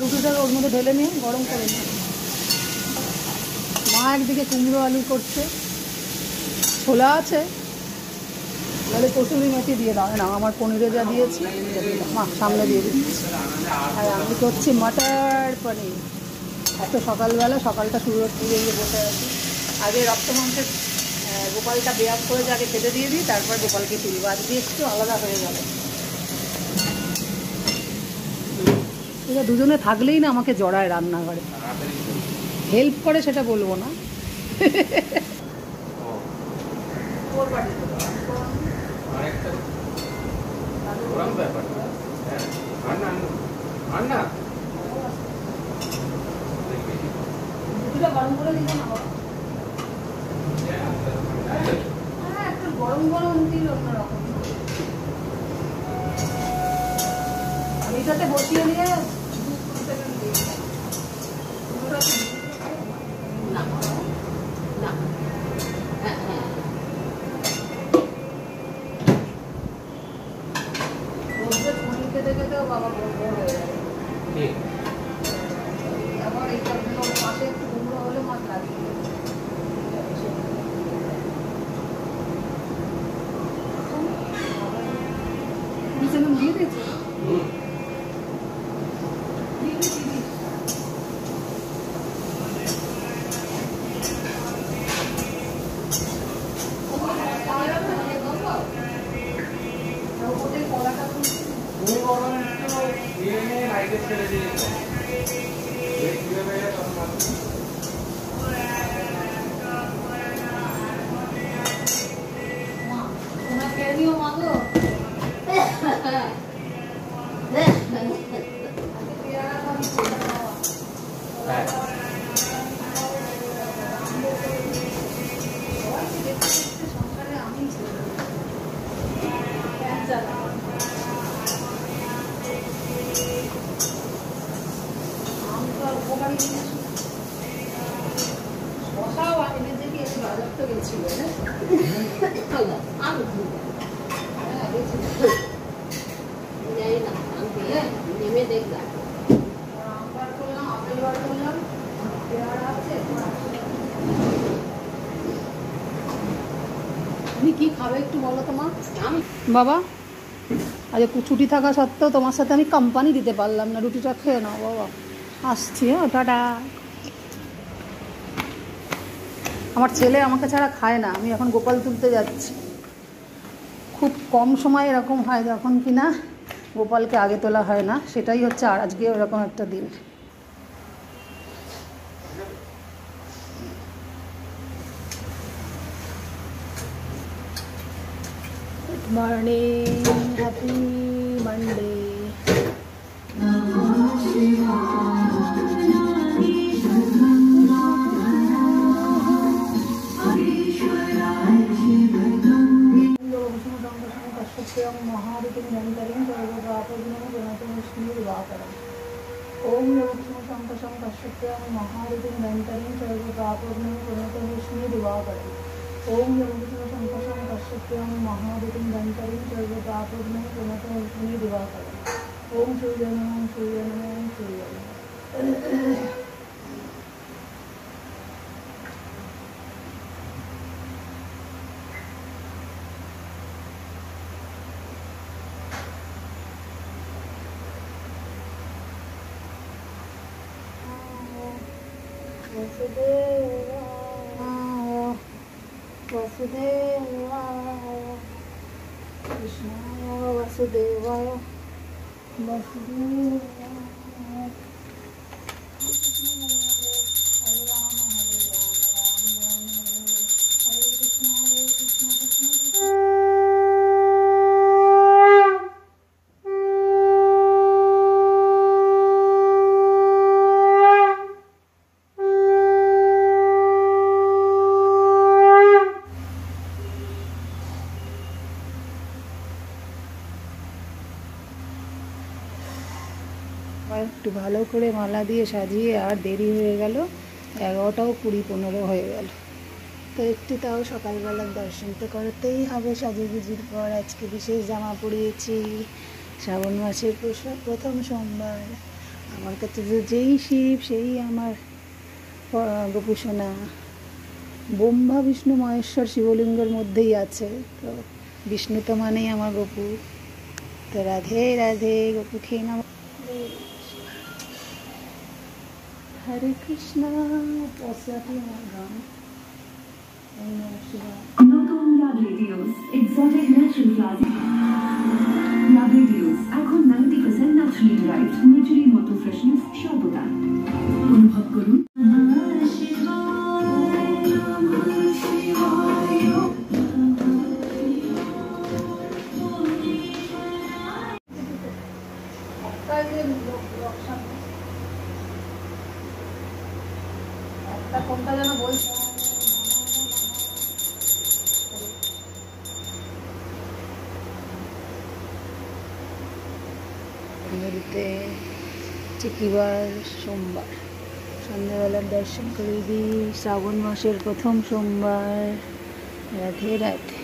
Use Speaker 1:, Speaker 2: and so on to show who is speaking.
Speaker 1: রুটিটা ওর মধ্যে ঢেলে নিয়ে গরম করে নিই। মা একদিকে কুমড়ো আলু করছে, ছোলা আছে, নাহলে কসুরি মেথি দিয়ে দাও না, আমার পনিরে যা দিয়েছি মা সামনে দিয়ে দিচ্ছি। আর আমি করছি মটর পনির। এত সকালবেলা, সকালটা শুরু দিয়ে বসে আছি। আগে রক্ত মাংসের গোপালটা বেয়াস করে আগে খেতে দিয়ে দিই, তারপর গোপালকে তুলবো। আজকে একটু আলাদা হয়ে গেল। এটা দুজনে থাকলেই না আমাকে জড়ায় রান্নাঘরে, হেল্প করে সেটা বলবো না। গরম করে দিল না, একটু গরম গরম দিল অন্যরকম। আমি এটাতে বসিয়ে নিয়ে খেতে খেতেও বাবা বড় হয়ে যাবে। আবার এইটার পাশে একটু কুমড়ো হলে মাছ লাগে। দিয়ে দিয়েছে কি খাবে একটু বলো তো মা। বাবা আজ ছুটি থাকা সত্ত্বেও তোমার সাথে আমি কোম্পানি দিতে পারলাম না, রুটিটা খেয়ে নাও বাবা। আসছি। হ্যাঁ টাটা। আমার ছেলে আমাকে ছাড়া খায় না। আমি এখন গোপাল তুলতে যাচ্ছি। খুব কম সময় এরকম হয় যখন কিনা গোপালকে আগে তোলা হয় না, সেটাই হচ্ছে আর আজকে ওরকম একটা দিন। Good morning, happy Monday. महादितिं धन्तरिं सर्वपापविनः प्रणतोऽस्मि दिवाकरम्। ॐ योगक्षमसङ्कषं कश्यप्यां महादितिं धन्तरिं सर्वपापविनः प्रणतोऽस्मि दिवाकरम्। ॐ योगक्षमसङ्कषं कश्यप्यां महादितिं धन्तरिं सर्वपापविनः प्रणतोऽस्मि दिवाकरम्। ॐ सूर्य नमः सूर्य नमः सूर्य नमः। वसुदेवाय कृष्णाय वसुदेवाय वसुदेवाय हरे राम हरे राम राम राम हरे कृष्ण कृष्ण कृष्ण। একটু ভালো করে মালা দিয়ে সাজিয়ে আর দেরি হয়ে গেল, 11টাও 20-15 হয়ে গেল। তো একটু তাও সকালবেলার দর্শন তো করতেই হবে সাজুগুজির পর। আজকে বিশেষ জামা পরিয়েছি, শ্রাবণ মাসের প্রথম সোমবার। আমার কাছে যে যেই শিব সেই আমার গোপুসোনা। ব্রহ্মা বিষ্ণু মহেশ্বর শিবলিঙ্গের মধ্যেই আছে, তো বিষ্ণু তো মানেই আমার গপু। তো রাধে রাধে, গপু খেয়ে নাম। হরে কৃষ্ণ। পশ্চাতে আমার গান।
Speaker 2: নতুন লাভ রেডিওস এক্সোটিক ন্যাচারাল ফ্লাওয়ার। লাভ রেডিওস এখন 90% ন্যাচারালি ডিরাইভড, নেচারের মতো ফ্রেশনেস সর্বদা অনুভব করুন।
Speaker 1: একটা কোনটা যেন বলছে, মেরুতে চিকিবার সোমবার সন্ধ্যাবেলার দর্শন করে দিই। শ্রাবণ মাসের প্রথম সোমবার। রাধে রাধে।